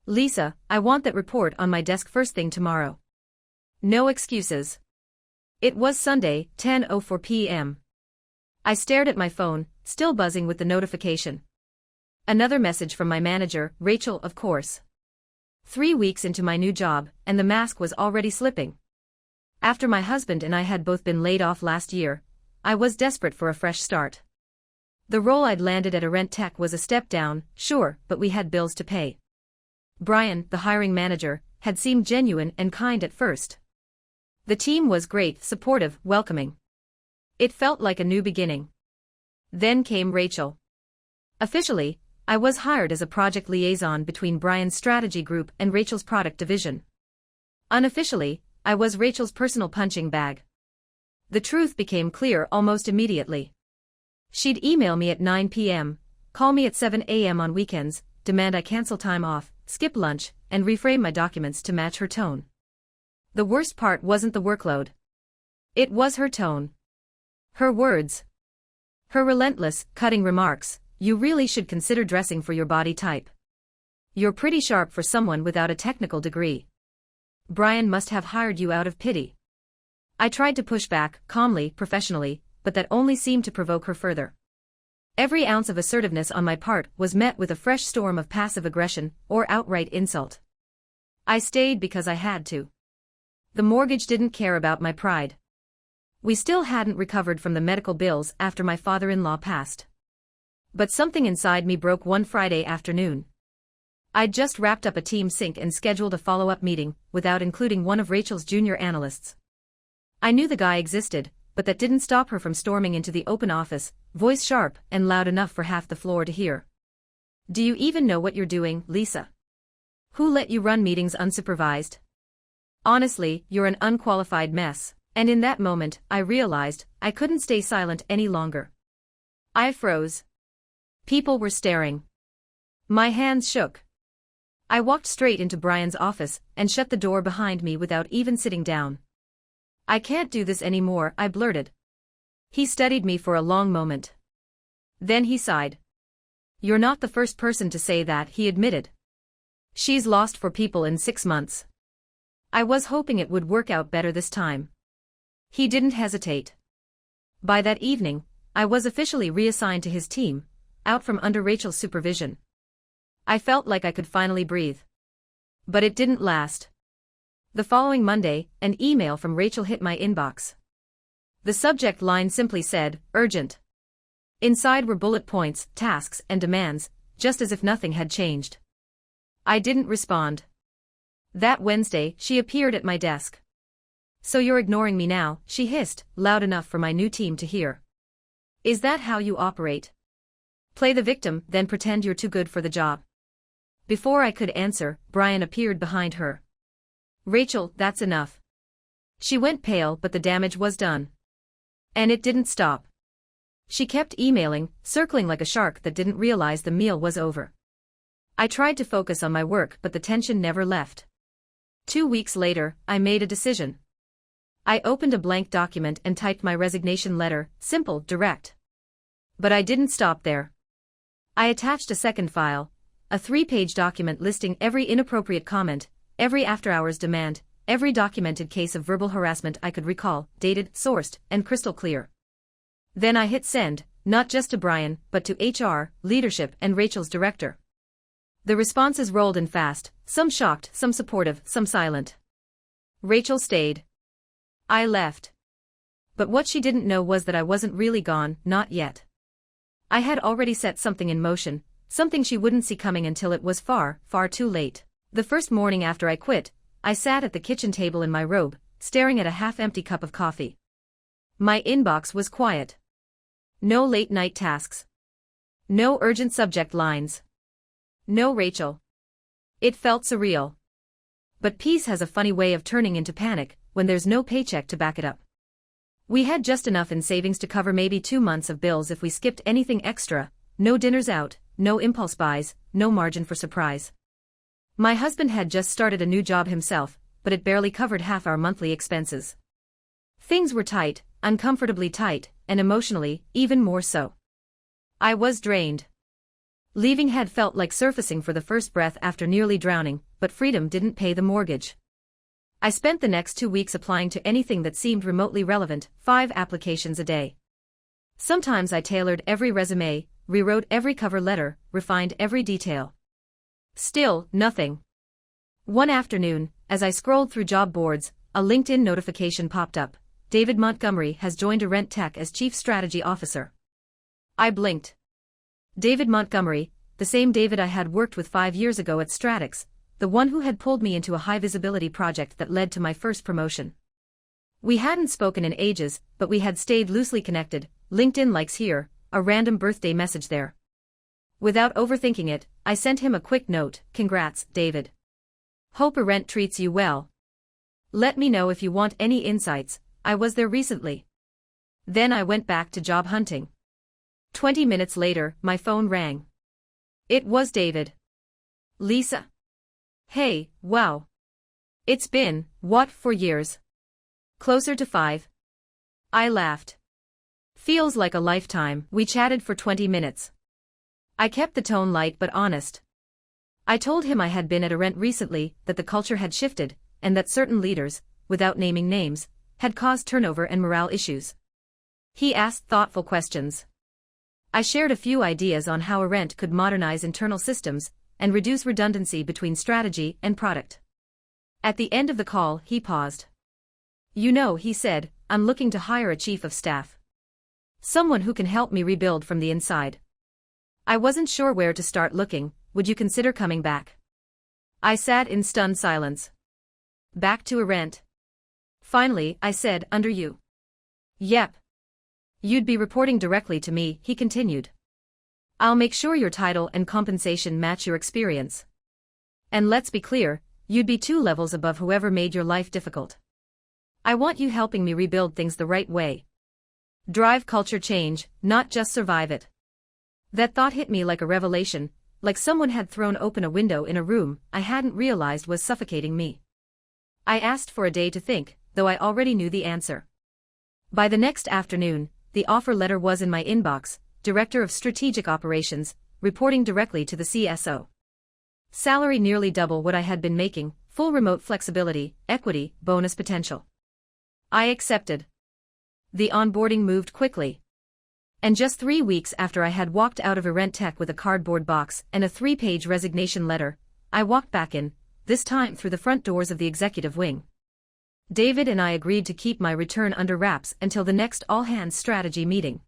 Lisa, I want that report on my desk first thing tomorrow. No excuses. It was Sunday, 10:04 p.m. I stared at my phone, still buzzing with the notification. Another message from my manager, Rachel, of course. 3 weeks into my new job, and the mask was already slipping. After my husband and I had both been laid off last year, I was desperate for a fresh start. The role I'd landed at a rent tech was a step down, sure, but we had bills to pay. Brian, the hiring manager, had seemed genuine and kind at first. The team was great, supportive, welcoming. It felt like a new beginning. Then came Rachel. Officially, I was hired as a project liaison between Brian's strategy group and Rachel's product division. Unofficially, I was Rachel's personal punching bag. The truth became clear almost immediately. She'd email me at 9 p.m., call me at 7 a.m. on weekends, demand I cancel time off, skip lunch, and reframe my documents to match her tone. The worst part wasn't the workload. It was her tone. Her words. Her relentless, cutting remarks. You really should consider dressing for your body type. You're pretty sharp for someone without a technical degree. Brian must have hired you out of pity. I tried to push back, calmly, professionally, but that only seemed to provoke her further. Every ounce of assertiveness on my part was met with a fresh storm of passive aggression, or outright insult. I stayed because I had to. The mortgage didn't care about my pride. We still hadn't recovered from the medical bills after my father-in-law passed. But something inside me broke one Friday afternoon. I'd just wrapped up a team sync and scheduled a follow-up meeting, without including one of Rachel's junior analysts. I knew the guy existed, but that didn't stop her from storming into the open office, voice sharp and loud enough for half the floor to hear. Do you even know what you're doing, Lisa? Who let you run meetings unsupervised? Honestly, you're an unqualified mess, and in that moment, I realized I couldn't stay silent any longer. I froze. People were staring. My hands shook. I walked straight into Brian's office and shut the door behind me without even sitting down. I can't do this anymore, I blurted. He studied me for a long moment. Then he sighed. You're not the first person to say that, he admitted. She's lost 4 people in 6 months. I was hoping it would work out better this time. He didn't hesitate. By that evening, I was officially reassigned to his team, out from under Rachel's supervision. I felt like I could finally breathe. But it didn't last. The following Monday, an email from Rachel hit my inbox. The subject line simply said, urgent. Inside were bullet points, tasks, and demands, just as if nothing had changed. I didn't respond. That Wednesday, she appeared at my desk. So you're ignoring me now, she hissed, loud enough for my new team to hear. Is that how you operate? Play the victim, then pretend you're too good for the job. Before I could answer, Brian appeared behind her. Rachel, that's enough. She went pale, but the damage was done. And it didn't stop. She kept emailing, circling like a shark that didn't realize the meal was over. I tried to focus on my work, but the tension never left. 2 weeks later, I made a decision. I opened a blank document and typed my resignation letter, simple, direct. But I didn't stop there. I attached a second file, a 3-page document listing every inappropriate comment, every after-hours demand, every documented case of verbal harassment I could recall, dated, sourced, and crystal clear. Then I hit send, not just to Brian, but to HR, leadership, and Rachel's director. The responses rolled in fast, some shocked, some supportive, some silent. Rachel stayed. I left. But what she didn't know was that I wasn't really gone, not yet. I had already set something in motion, something she wouldn't see coming until it was far, far too late. The first morning after I quit, I sat at the kitchen table in my robe, staring at a half-empty cup of coffee. My inbox was quiet. No late-night tasks. No urgent subject lines. No Rachel. It felt surreal. But peace has a funny way of turning into panic when there's no paycheck to back it up. We had just enough in savings to cover maybe 2 months of bills if we skipped anything extra, no dinners out, no impulse buys, no margin for surprise. My husband had just started a new job himself, but it barely covered half our monthly expenses. Things were tight, uncomfortably tight, and emotionally, even more so. I was drained. Leaving had felt like surfacing for the first breath after nearly drowning, but freedom didn't pay the mortgage. I spent the next 2 weeks applying to anything that seemed remotely relevant, 5 applications a day. Sometimes I tailored every resume, rewrote every cover letter, refined every detail. Still, nothing. One afternoon, as I scrolled through job boards, a LinkedIn notification popped up. David Montgomery has joined Arent Tech as Chief Strategy Officer. I blinked. David Montgomery, the same David I had worked with 5 years ago at Stratix, the one who had pulled me into a high-visibility project that led to my first promotion. We hadn't spoken in ages, but we had stayed loosely connected. LinkedIn likes here, a random birthday message there. Without overthinking it, I sent him a quick note. Congrats, David. Hope Arent treats you well. Let me know if you want any insights. I was there recently. Then I went back to job hunting. 20 minutes later, my phone rang. It was David. Lisa. Hey, wow. It's been, what, 4 years? Closer to 5. I laughed. Feels like a lifetime. We chatted for 20 minutes. I kept the tone light but honest. I told him I had been at Arent recently, that the culture had shifted, and that certain leaders, without naming names, had caused turnover and morale issues. He asked thoughtful questions. I shared a few ideas on how Arent could modernize internal systems and reduce redundancy between strategy and product. At the end of the call, he paused. You know, he said, I'm looking to hire a chief of staff. Someone who can help me rebuild from the inside. I wasn't sure where to start looking. Would you consider coming back? I sat in stunned silence. Back to Arent? Finally, I said, under you. Yep. You'd be reporting directly to me, he continued. I'll make sure your title and compensation match your experience. And let's be clear, you'd be 2 levels above whoever made your life difficult. I want you helping me rebuild things the right way. Drive culture change, not just survive it. That thought hit me like a revelation, like someone had thrown open a window in a room I hadn't realized was suffocating me. I asked for a day to think, though I already knew the answer. By the next afternoon, the offer letter was in my inbox. Director of Strategic Operations, reporting directly to the CSO. Salary nearly double what I had been making, full remote flexibility, equity, bonus potential. I accepted. The onboarding moved quickly. And just 3 weeks after I had walked out of Arent Tech with a cardboard box and a 3-page resignation letter, I walked back in, this time through the front doors of the executive wing. David and I agreed to keep my return under wraps until the next all-hands strategy meeting.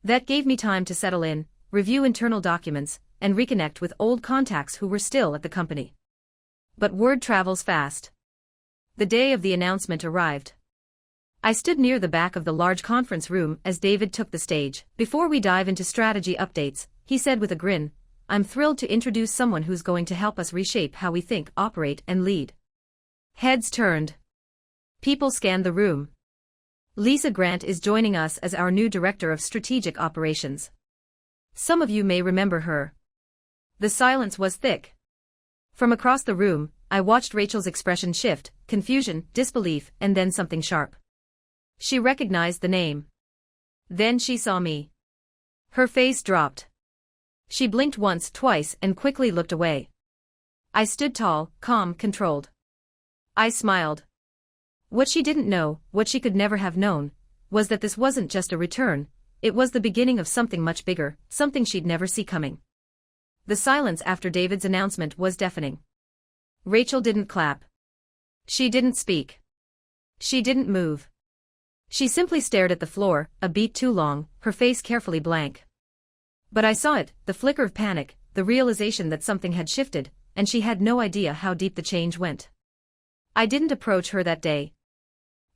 That gave me time to settle in, review internal documents, and reconnect with old contacts who were still at the company. But word travels fast. The day of the announcement arrived. I stood near the back of the large conference room as David took the stage. Before we dive into strategy updates, he said with a grin, I'm thrilled to introduce someone who's going to help us reshape how we think, operate, and lead. Heads turned. People scanned the room. Lisa Grant is joining us as our new Director of Strategic Operations. Some of you may remember her. The silence was thick. From across the room, I watched Rachel's expression shift, confusion, disbelief, and then something sharp. She recognized the name. Then she saw me. Her face dropped. She blinked once, twice, and quickly looked away. I stood tall, calm, controlled. I smiled. What she didn't know, what she could never have known, was that this wasn't just a return, it was the beginning of something much bigger, something she'd never see coming. The silence after David's announcement was deafening. Rachel didn't clap. She didn't speak. She didn't move. She simply stared at the floor, a beat too long, her face carefully blank. But I saw it, the flicker of panic, the realization that something had shifted, and she had no idea how deep the change went. I didn't approach her that day.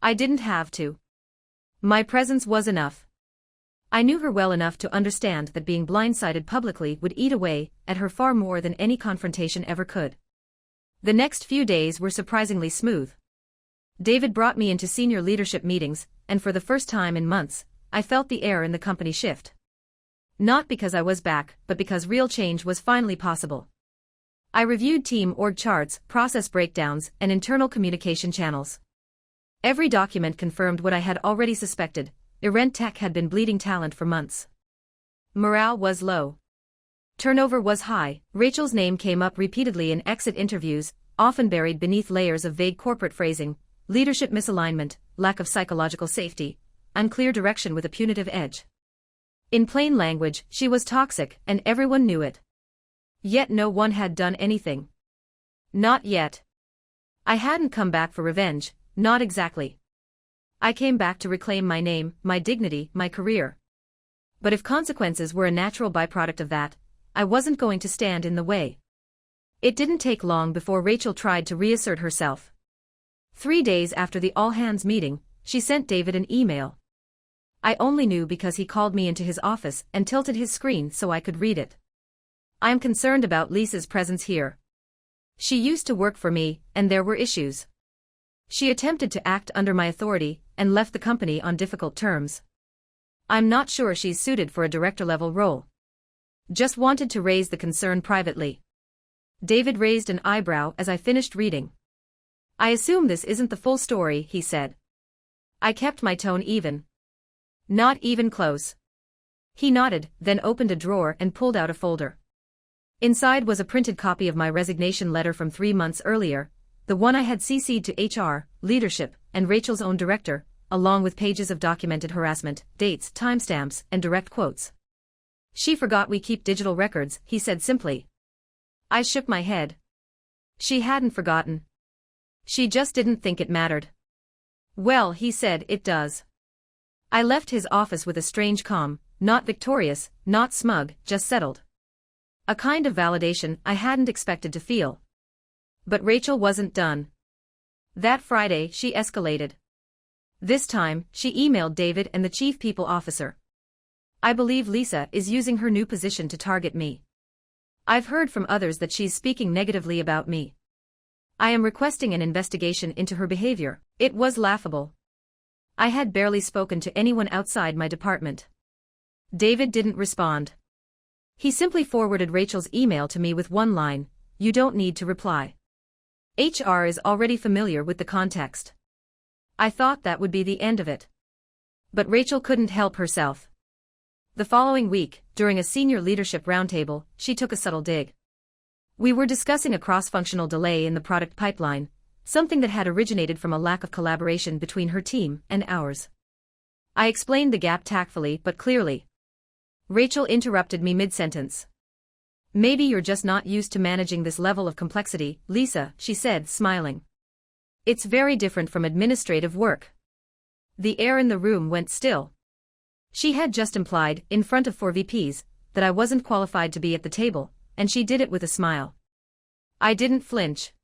I didn't have to. My presence was enough. I knew her well enough to understand that being blindsided publicly would eat away at her far more than any confrontation ever could. The next few days were surprisingly smooth. David brought me into senior leadership meetings, and for the first time in months, I felt the air in the company shift. Not because I was back, but because real change was finally possible. I reviewed team org charts, process breakdowns, and internal communication channels. Every document confirmed what I had already suspected. Arent Tech had been bleeding talent for months. Morale was low. Turnover was high. Rachel's name came up repeatedly in exit interviews, often buried beneath layers of vague corporate phrasing, leadership misalignment, lack of psychological safety, unclear direction with a punitive edge. In plain language, she was toxic, and everyone knew it. Yet no one had done anything. Not yet. I hadn't come back for revenge, not exactly. I came back to reclaim my name, my dignity, my career. But if consequences were a natural byproduct of that, I wasn't going to stand in the way. It didn't take long before Rachel tried to reassert herself. 3 days after the all-hands meeting, she sent David an email. I only knew because he called me into his office and tilted his screen so I could read it. I'm concerned about Lisa's presence here. She used to work for me, and there were issues. She attempted to act under my authority and left the company on difficult terms. I'm not sure she's suited for a director-level role. Just wanted to raise the concern privately. David raised an eyebrow as I finished reading. I assume this isn't the full story, he said. I kept my tone even. Not even close. He nodded, then opened a drawer and pulled out a folder. Inside was a printed copy of my resignation letter from 3 months earlier, the one I had CC'd to HR, leadership, and Rachel's own director, along with pages of documented harassment, dates, timestamps, and direct quotes. She forgot we keep digital records, he said simply. I shook my head. She hadn't forgotten. She just didn't think it mattered. Well, he said, it does. I left his office with a strange calm, not victorious, not smug, just settled. A kind of validation I hadn't expected to feel. But Rachel wasn't done. That Friday, she escalated. This time, she emailed David and the chief people officer. I believe Lisa is using her new position to target me. I've heard from others that she's speaking negatively about me. I am requesting an investigation into her behavior. It was laughable. I had barely spoken to anyone outside my department. David didn't respond. He simply forwarded Rachel's email to me with one line, "You don't need to reply. HR is already familiar with the context." I thought that would be the end of it. But Rachel couldn't help herself. The following week, during a senior leadership roundtable, she took a subtle dig. We were discussing a cross-functional delay in the product pipeline, something that had originated from a lack of collaboration between her team and ours. I explained the gap tactfully but clearly. Rachel interrupted me mid-sentence. "Maybe you're just not used to managing this level of complexity, Lisa," she said, smiling. "It's very different from administrative work." The air in the room went still. She had just implied, in front of 4 VPs, that I wasn't qualified to be at the table, and she did it with a smile. I didn't flinch.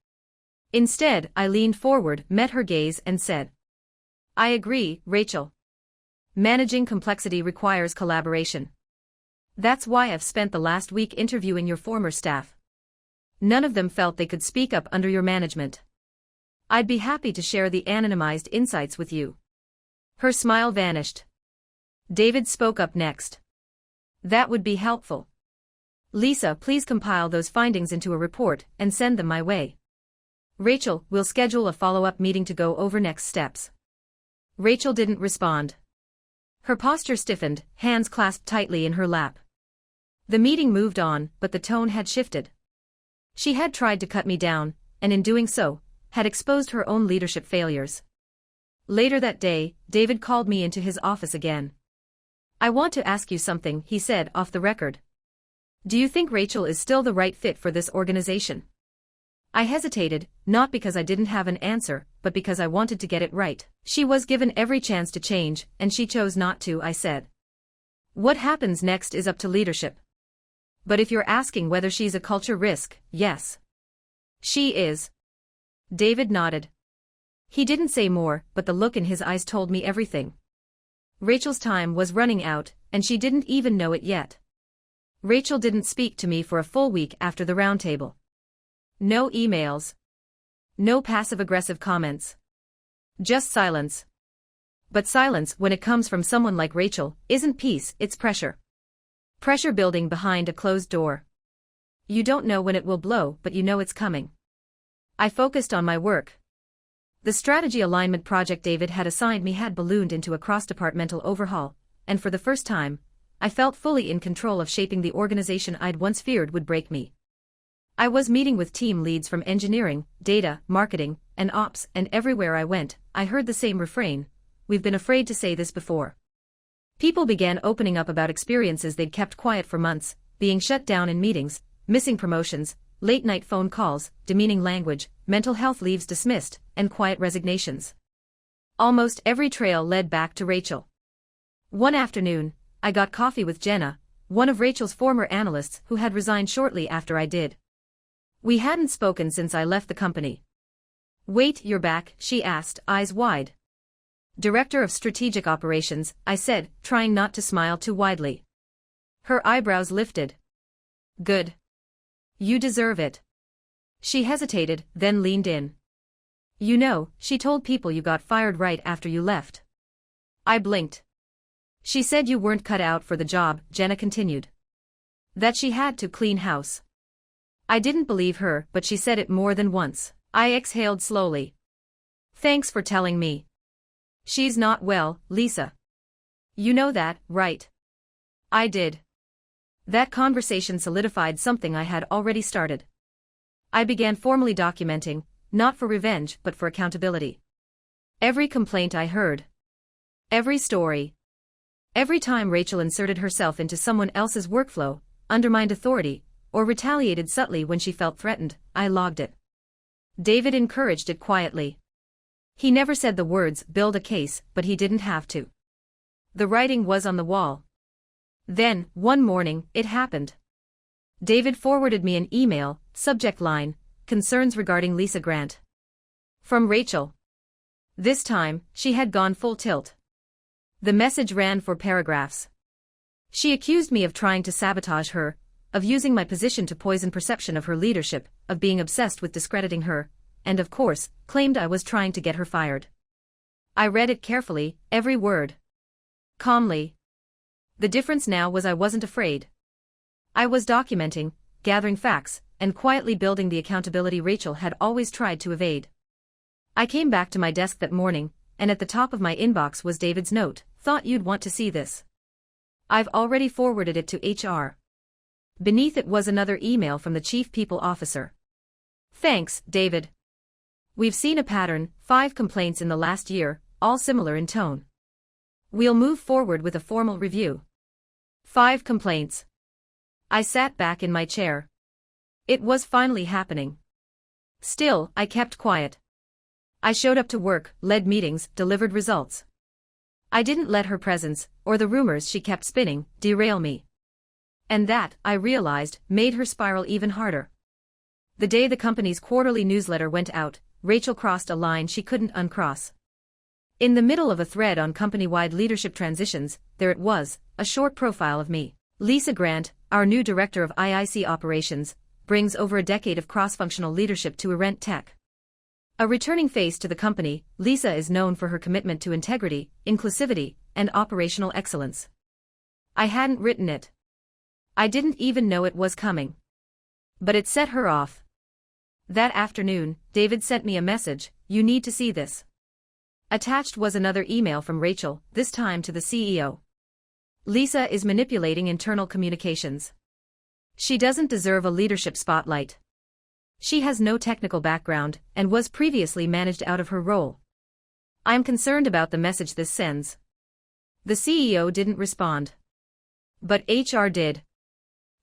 Instead, I leaned forward, met her gaze, and said, "I agree, Rachel. Managing complexity requires collaboration. That's why I've spent the last week interviewing your former staff. None of them felt they could speak up under your management. I'd be happy to share the anonymized insights with you." Her smile vanished. David spoke up next. "That would be helpful. Lisa, please compile those findings into a report and send them my way. Rachel, we'll schedule a follow-up meeting to go over next steps." Rachel didn't respond. Her posture stiffened, hands clasped tightly in her lap. The meeting moved on, but the tone had shifted. She had tried to cut me down, and in doing so, had exposed her own leadership failures. Later that day, David called me into his office again. "I want to ask you something," he said off the record. "Do you think Rachel is still the right fit for this organization?" I hesitated, not because I didn't have an answer, but because I wanted to get it right. "She was given every chance to change, and she chose not to," I said. "What happens next is up to leadership. But if you're asking whether she's a culture risk, yes. She is." David nodded. He didn't say more, but the look in his eyes told me everything. Rachel's time was running out, and she didn't even know it yet. Rachel didn't speak to me for a full week after the roundtable. No emails. No passive-aggressive comments. Just silence. But silence, when it comes from someone like Rachel, isn't peace, it's pressure. Pressure building behind a closed door. You don't know when it will blow, but you know it's coming. I focused on my work. The strategy alignment project David had assigned me had ballooned into a cross-departmental overhaul, and for the first time, I felt fully in control of shaping the organization I'd once feared would break me. I was meeting with team leads from engineering, data, marketing, and ops, and everywhere I went, I heard the same refrain: "We've been afraid to say this before." People began opening up about experiences they'd kept quiet for months, being shut down in meetings, missing promotions, late-night phone calls, demeaning language, mental health leaves dismissed, and quiet resignations. Almost every trail led back to Rachel. One afternoon, I got coffee with Jenna, one of Rachel's former analysts who had resigned shortly after I did. We hadn't spoken since I left the company. "Wait, you're back?" she asked, eyes wide. "Director of Strategic Operations," I said, trying not to smile too widely. Her eyebrows lifted. "Good. You deserve it." She hesitated, then leaned in. "You know, she told people you got fired right after you left." I blinked. "She said you weren't cut out for the job," Jenna continued. "That she had to clean house." I didn't believe her, but she said it more than once. I exhaled slowly. "Thanks for telling me." "She's not well, Lisa. You know that, right?" I did. That conversation solidified something I had already started. I began formally documenting, not for revenge but for accountability. Every complaint I heard. Every story. Every time Rachel inserted herself into someone else's workflow, undermined authority, or retaliated subtly when she felt threatened, I logged it. David encouraged it quietly. He never said the words "build a case," but he didn't have to. The writing was on the wall. Then, one morning, it happened. David forwarded me an email, subject line, "Concerns regarding Lisa Grant." From Rachel. This time, she had gone full tilt. The message ran for paragraphs. She accused me of trying to sabotage her, of using my position to poison perception of her leadership, of being obsessed with discrediting her, and of course, claimed I was trying to get her fired. I read it carefully, every word. Calmly. The difference now was I wasn't afraid. I was documenting, gathering facts, and quietly building the accountability Rachel had always tried to evade. I came back to my desk that morning, and at the top of my inbox was David's note: "Thought you'd want to see this. I've already forwarded it to HR." Beneath it was another email from the Chief People Officer. "Thanks, David. We've seen a pattern, 5 complaints in the last year, all similar in tone. We'll move forward with a formal review." 5 complaints. I sat back in my chair. It was finally happening. Still, I kept quiet. I showed up to work, led meetings, delivered results. I didn't let her presence, or the rumors she kept spinning, derail me. And that, I realized, made her spiral even harder. The day the company's quarterly newsletter went out, Rachel crossed a line she couldn't uncross. In the middle of a thread on company-wide leadership transitions, there it was, a short profile of me. "Lisa Grant, our new director of IIC operations, brings over a decade of cross-functional leadership to Erent Tech. A returning face to the company, Lisa is known for her commitment to integrity, inclusivity, and operational excellence." I hadn't written it. I didn't even know it was coming. But it set her off. That afternoon, David sent me a message: "You need to see this." Attached was another email from Rachel, this time to the CEO. "Lisa is manipulating internal communications. She doesn't deserve a leadership spotlight. She has no technical background, and was previously managed out of her role. I'm concerned about the message this sends." The CEO didn't respond. But HR did.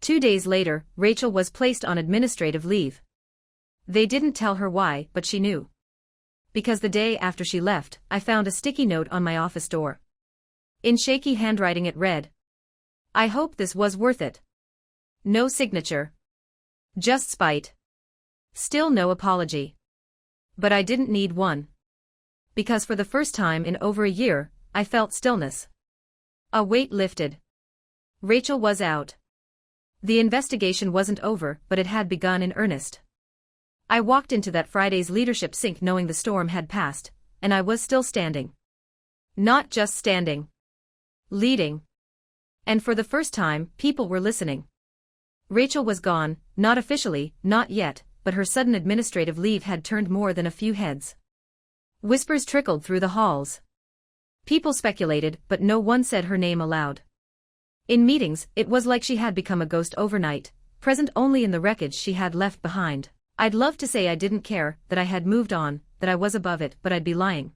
2 days later, Rachel was placed on administrative leave. They didn't tell her why, but she knew. Because the day after she left, I found a sticky note on my office door. In shaky handwriting it read: "I hope this was worth it." No signature. Just spite. Still no apology. But I didn't need one. Because for the first time in over a year, I felt stillness. A weight lifted. Rachel was out. The investigation wasn't over, but it had begun in earnest. I walked into that Friday's leadership sync knowing the storm had passed, and I was still standing. Not just standing. Leading. And for the first time, people were listening. Rachel was gone, not officially, not yet, but her sudden administrative leave had turned more than a few heads. Whispers trickled through the halls. People speculated, but no one said her name aloud. In meetings, it was like she had become a ghost overnight, present only in the wreckage she had left behind. I'd love to say I didn't care, that I had moved on, that I was above it, but I'd be lying.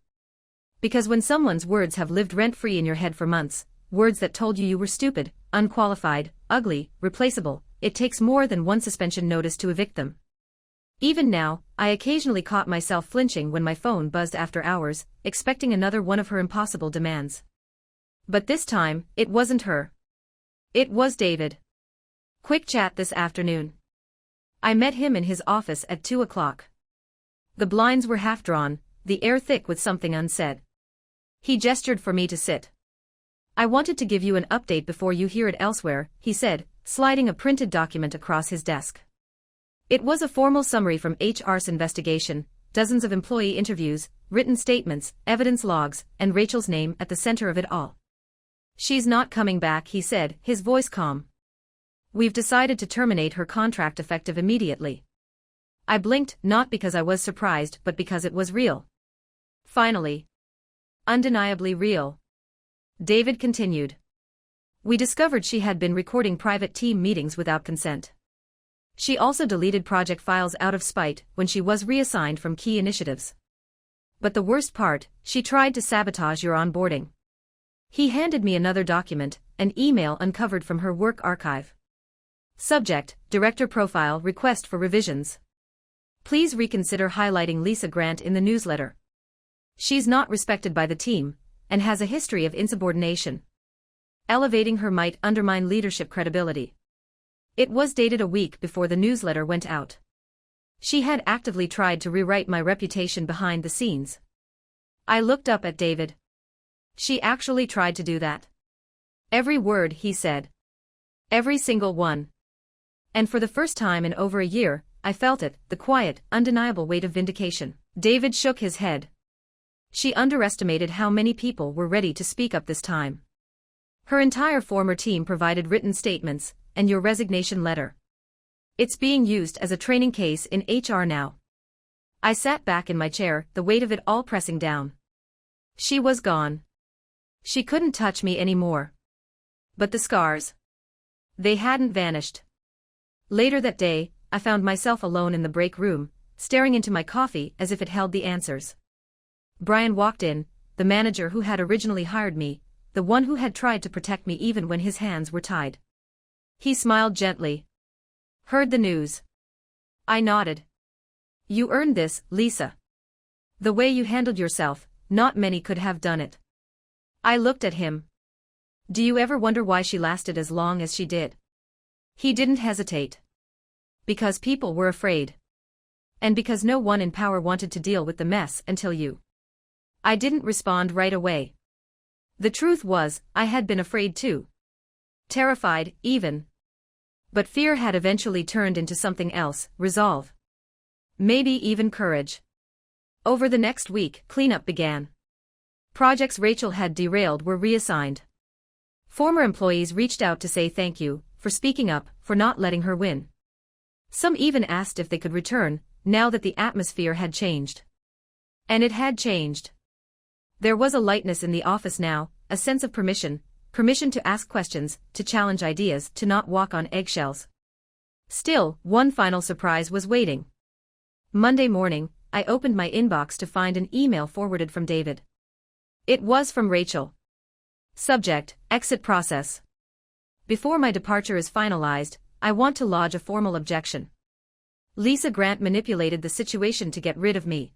Because when someone's words have lived rent-free in your head for months, words that told you were stupid, unqualified, ugly, replaceable, it takes more than one suspension notice to evict them. Even now, I occasionally caught myself flinching when my phone buzzed after hours, expecting another one of her impossible demands. But this time, it wasn't her. It was David. Quick chat this afternoon. I met him in his office at 2 o'clock. The blinds were half drawn, the air thick with something unsaid. He gestured for me to sit. I wanted to give you an update before you hear it elsewhere, he said, sliding a printed document across his desk. It was a formal summary from HR's investigation, dozens of employee interviews, written statements, evidence logs, and Rachel's name at the center of it all. She's not coming back, he said, his voice calm. We've decided to terminate her contract effective immediately. I blinked, not because I was surprised but because it was real. Finally. Undeniably real. David continued. We discovered she had been recording private team meetings without consent. She also deleted project files out of spite when she was reassigned from key initiatives. But the worst part, she tried to sabotage your onboarding. He handed me another document, an email uncovered from her work archive. Subject, Director Profile Request for Revisions. Please reconsider highlighting Lisa Grant in the newsletter. She's not respected by the team, and has a history of insubordination. Elevating her might undermine leadership credibility. It was dated a week before the newsletter went out. She had actively tried to rewrite my reputation behind the scenes. I looked up at David. She actually tried to do that. Every word he said. Every single one. And for the first time in over a year, I felt it, the quiet, undeniable weight of vindication. David shook his head. She underestimated how many people were ready to speak up this time. Her entire former team provided written statements, and your resignation letter. It's being used as a training case in HR now. I sat back in my chair, the weight of it all pressing down. She was gone. She couldn't touch me anymore. But the scars. They hadn't vanished. Later that day, I found myself alone in the break room, staring into my coffee as if it held the answers. Brian walked in, the manager who had originally hired me, the one who had tried to protect me even when his hands were tied. He smiled gently. Heard the news. I nodded. You earned this, Lisa. The way you handled yourself, not many could have done it. I looked at him. Do you ever wonder why she lasted as long as she did? He didn't hesitate. Because people were afraid. And because no one in power wanted to deal with the mess until you. I didn't respond right away. The truth was, I had been afraid too. Terrified, even. But fear had eventually turned into something else, resolve. Maybe even courage. Over the next week, cleanup began. Projects Rachel had derailed were reassigned. Former employees reached out to say thank you, for speaking up, for not letting her win. Some even asked if they could return, now that the atmosphere had changed. And it had changed. There was a lightness in the office now, a sense of permission to ask questions, to challenge ideas, to not walk on eggshells. Still, one final surprise was waiting. Monday morning, I opened my inbox to find an email forwarded from David. It was from Rachel. Subject, Exit Process. Before my departure is finalized, I want to lodge a formal objection. Lisa Grant manipulated the situation to get rid of me.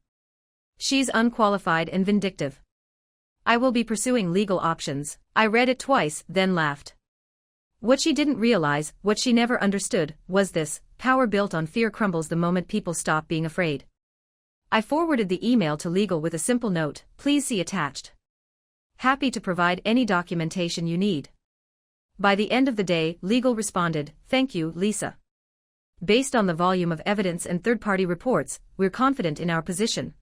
She's unqualified and vindictive. I will be pursuing legal options. I read it twice, then laughed. What she didn't realize, what she never understood, was this: power built on fear crumbles the moment people stop being afraid. I forwarded the email to legal with a simple note, please see attached. Happy to provide any documentation you need. By the end of the day, legal responded, thank you, Lisa. Based on the volume of evidence and third-party reports, we're confident in our position.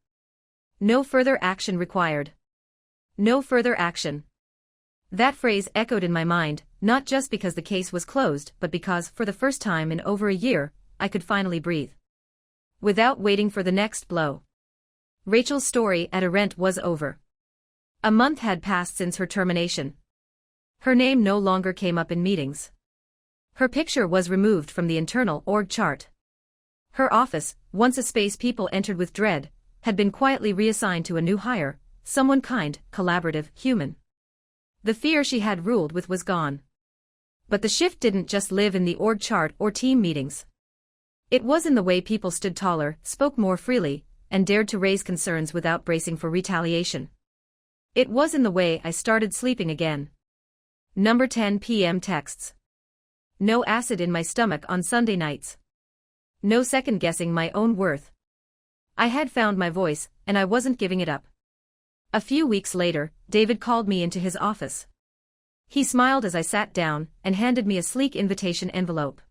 No further action required. No further action. That phrase echoed in my mind, not just because the case was closed, but because, for the first time in over a year, I could finally breathe. Without waiting for the next blow. Rachel's story at a rent was over. A month had passed since her termination. Her name no longer came up in meetings. Her picture was removed from the internal org chart. Her office, once a space people entered with dread, had been quietly reassigned to a new hire, someone kind, collaborative, human. The fear she had ruled with was gone. But the shift didn't just live in the org chart or team meetings. It was in the way people stood taller, spoke more freely, and dared to raise concerns without bracing for retaliation. It was in the way I started sleeping again. Number 10 p.m. texts. No acid in my stomach on Sunday nights. No second-guessing my own worth. I had found my voice, and I wasn't giving it up. A few weeks later, David called me into his office. He smiled as I sat down and handed me a sleek invitation envelope.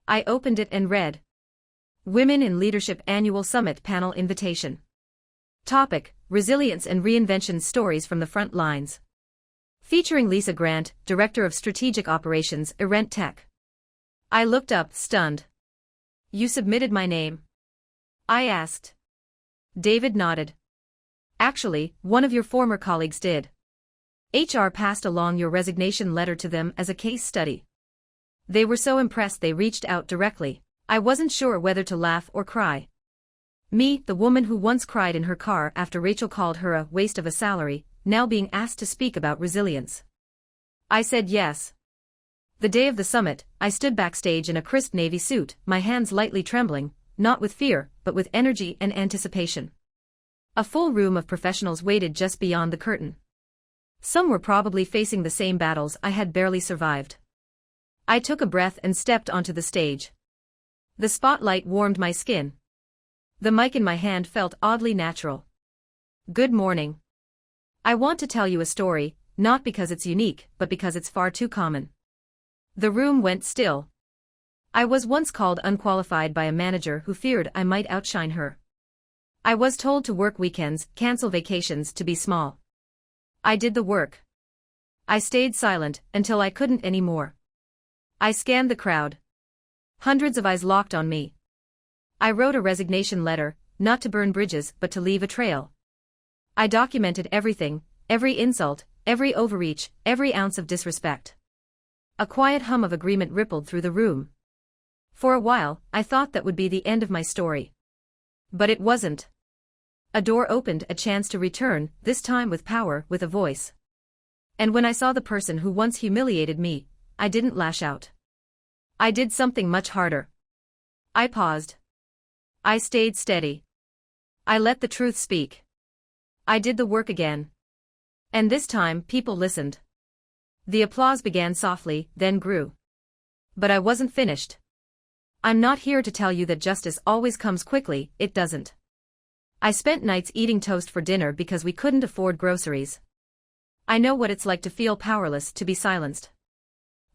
I opened it and read. Women in Leadership Annual Summit Panel Invitation. Topic: Resilience and Reinvention Stories from the Front Lines. Featuring Lisa Grant, Director of Strategic Operations, Irent Tech. I looked up, stunned. You submitted my name? I asked. David nodded. Actually, one of your former colleagues did. HR passed along your resignation letter to them as a case study. They were so impressed they reached out directly. I wasn't sure whether to laugh or cry. Me, the woman who once cried in her car after Rachel called her a waste of a salary, now being asked to speak about resilience. I said yes. The day of the summit, I stood backstage in a crisp navy suit, my hands lightly trembling, not with fear, but with energy and anticipation. A full room of professionals waited just beyond the curtain. Some were probably facing the same battles I had barely survived. I took a breath and stepped onto the stage. The spotlight warmed my skin. The mic in my hand felt oddly natural. Good morning. I want to tell you a story, not because it's unique, but because it's far too common. The room went still. I was once called unqualified by a manager who feared I might outshine her. I was told to work weekends, cancel vacations, to be small. I did the work. I stayed silent until I couldn't anymore. I scanned the crowd. Hundreds of eyes locked on me. I wrote a resignation letter, not to burn bridges but to leave a trail. I documented everything, every insult, every overreach, every ounce of disrespect. A quiet hum of agreement rippled through the room. For a while, I thought that would be the end of my story. But it wasn't. A door opened, a chance to return, this time with power, with a voice. And when I saw the person who once humiliated me, I didn't lash out. I did something much harder. I paused. I stayed steady. I let the truth speak. I did the work again. And this time, people listened. The applause began softly, then grew. But I wasn't finished. I'm not here to tell you that justice always comes quickly, it doesn't. I spent nights eating toast for dinner because we couldn't afford groceries. I know what it's like to feel powerless, to be silenced.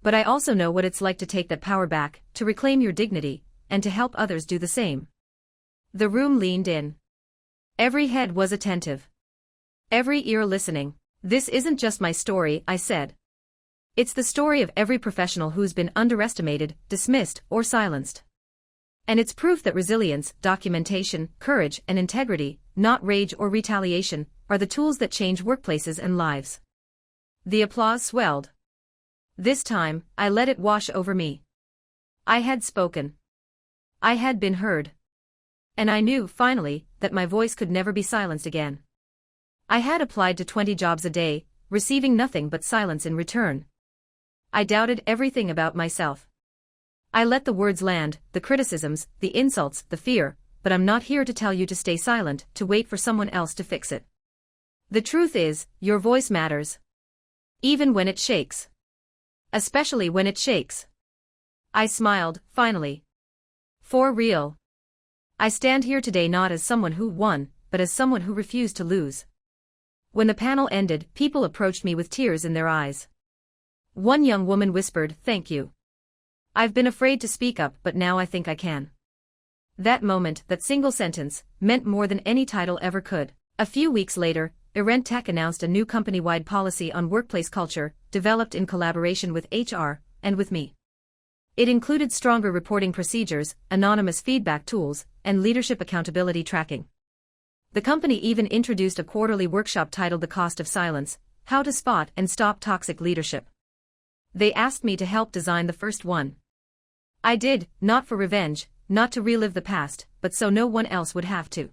But I also know what it's like to take that power back, to reclaim your dignity, and to help others do the same. The room leaned in. Every head was attentive. Every ear listening. This isn't just my story, I said. It's the story of every professional who's been underestimated, dismissed, or silenced. And it's proof that resilience, documentation, courage, and integrity, not rage or retaliation, are the tools that change workplaces and lives. The applause swelled. This time, I let it wash over me. I had spoken. I had been heard. And I knew, finally, that my voice could never be silenced again. I had applied to 20 jobs a day, receiving nothing but silence in return. I doubted everything about myself. I let the words land, the criticisms, the insults, the fear, but I'm not here to tell you to stay silent, to wait for someone else to fix it. The truth is, your voice matters. Even when it shakes. Especially when it shakes. I smiled, finally. For real. I stand here today not as someone who won, but as someone who refused to lose. When the panel ended, people approached me with tears in their eyes. One young woman whispered, "Thank you. I've been afraid to speak up, but now I think I can." That moment, that single sentence, meant more than any title ever could. A few weeks later, Irent Tech announced a new company-wide policy on workplace culture, developed in collaboration with HR, and with me. It included stronger reporting procedures, anonymous feedback tools, and leadership accountability tracking. The company even introduced a quarterly workshop titled The Cost of Silence: How to Spot and Stop Toxic Leadership. They asked me to help design the first one. I did, not for revenge, not to relive the past, but so no one else would have to.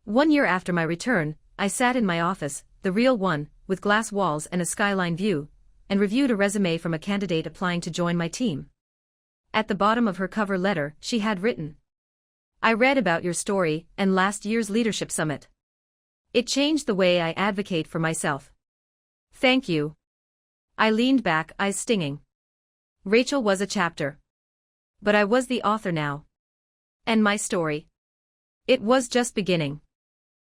1 year after my return, I sat in my office, the real one, with glass walls and a skyline view, and reviewed a resume from a candidate applying to join my team. At the bottom of her cover letter, she had written, "I read about your story and last year's leadership summit. It changed the way I advocate for myself. Thank you." I leaned back, eyes stinging. Rachel was a chapter. But I was the author now. And my story? It was just beginning.